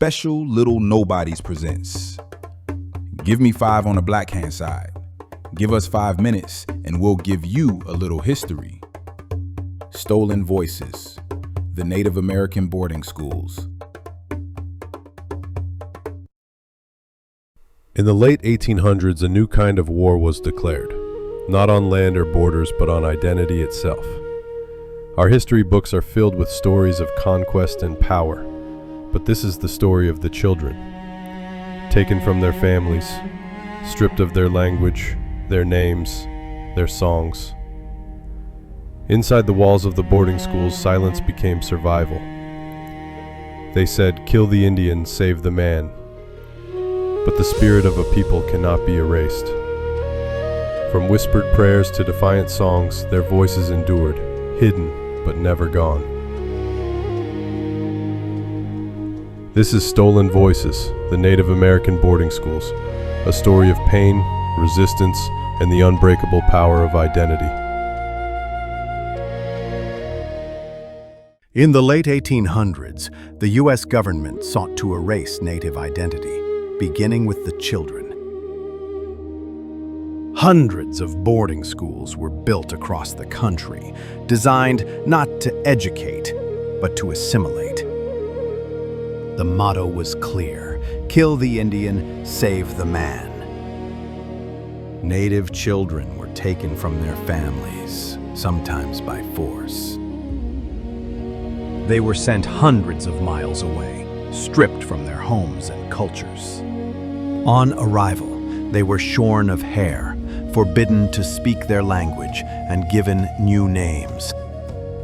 Special Little Nobodies presents Give Me Five on the Black Hand Side. Give us 5 minutes and we'll give you a little history. Stolen Voices, the Native American boarding schools. In the late 1800s, a new kind of war was declared, not on land or borders, but on identity itself. Our history books are filled with stories of conquest and power, but this is the story of the children, taken from their families, stripped of their language, their names, their songs. Inside the walls of the boarding schools, silence became survival. They said, "Kill the Indian, save the man." But the spirit of a people cannot be erased. From whispered prayers to defiant songs, their voices endured, hidden but never gone. This is Stolen Voices, the Native American boarding schools, a story of pain, resistance, and the unbreakable power of identity. In the late 1800s, the U.S. government sought to erase Native identity, beginning with the children. Hundreds of boarding schools were built across the country, designed not to educate, but to assimilate. The motto was clear: kill the Indian, save the man. Native children were taken from their families, sometimes by force. They were sent hundreds of miles away, stripped from their homes and cultures. On arrival, they were shorn of hair, forbidden to speak their language, and given new names.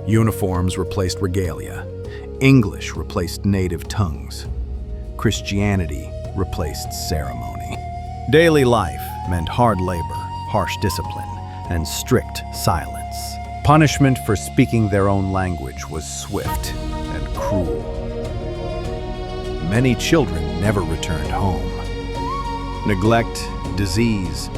Uniforms replaced regalia. English replaced native tongues. Christianity replaced ceremony. Daily life meant hard labor, harsh discipline, and strict silence. Punishment for speaking their own language was swift and cruel. Many children never returned home. Neglect, disease,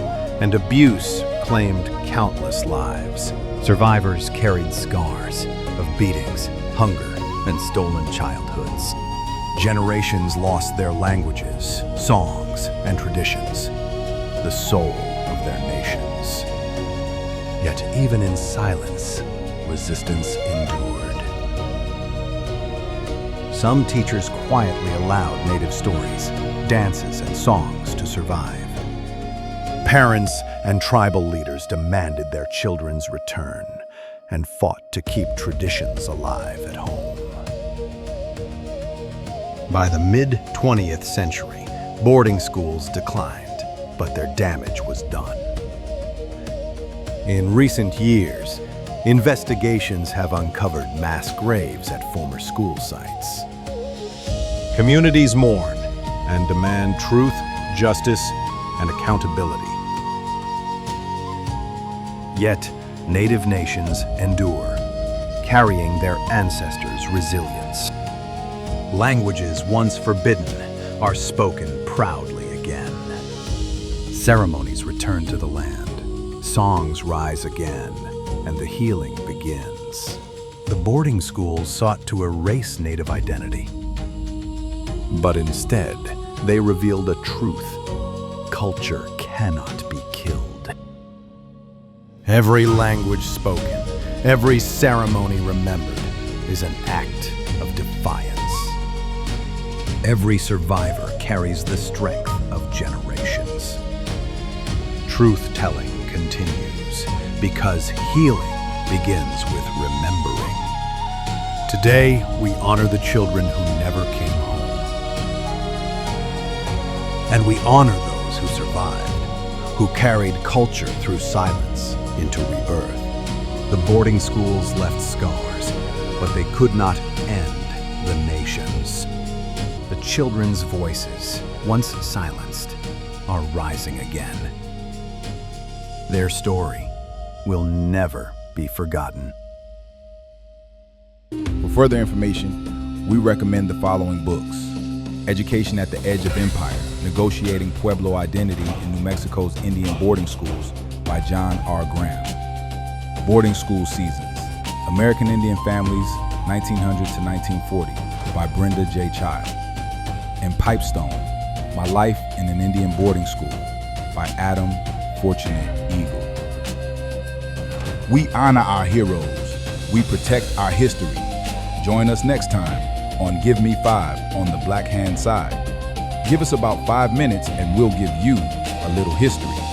and abuse claimed countless lives. Survivors carried scars of beatings, hunger, and stolen childhoods. Generations lost their languages, songs, and traditions, the soul of their nations. Yet even in silence, resistance endured. Some teachers quietly allowed native stories, dances, and songs to survive. Parents and tribal leaders demanded their children's return and fought to keep traditions alive at home. By the mid-20th century, boarding schools declined, but their damage was done. In recent years, investigations have uncovered mass graves at former school sites. Communities mourn and demand truth, justice, and accountability. Yet, Native nations endure, carrying their ancestors' resilience. Languages once forbidden are spoken proudly again. Ceremonies return to the land, songs rise again, and the healing begins. The boarding schools sought to erase Native identity, but instead, they revealed a truth: culture cannot be killed. Every language spoken, every ceremony remembered, is an act of defiance. Every survivor carries the strength of generations. Truth-telling continues because healing begins with remembering. Today, we honor the children who never came home. And we honor those who survived, who carried culture through silence into rebirth. The boarding schools left scars, but they could not end the nations. The children's voices, once silenced, are rising again. Their story will never be forgotten. For further information, we recommend the following books: Education at the Edge of Empire, Negotiating Pueblo Identity in New Mexico's Indian Boarding Schools by John R. Graham. Boarding School Seasons, American Indian Families, 1900 to 1940 by Brenda J. Child. and Pipestone, My Life in an Indian Boarding School by Adam Fortunate Eagle. We honor our heroes. We protect our history. Join us next time on Give Me 5 on the Black Hand Side. Give us about 5 minutes and we'll give you a little history.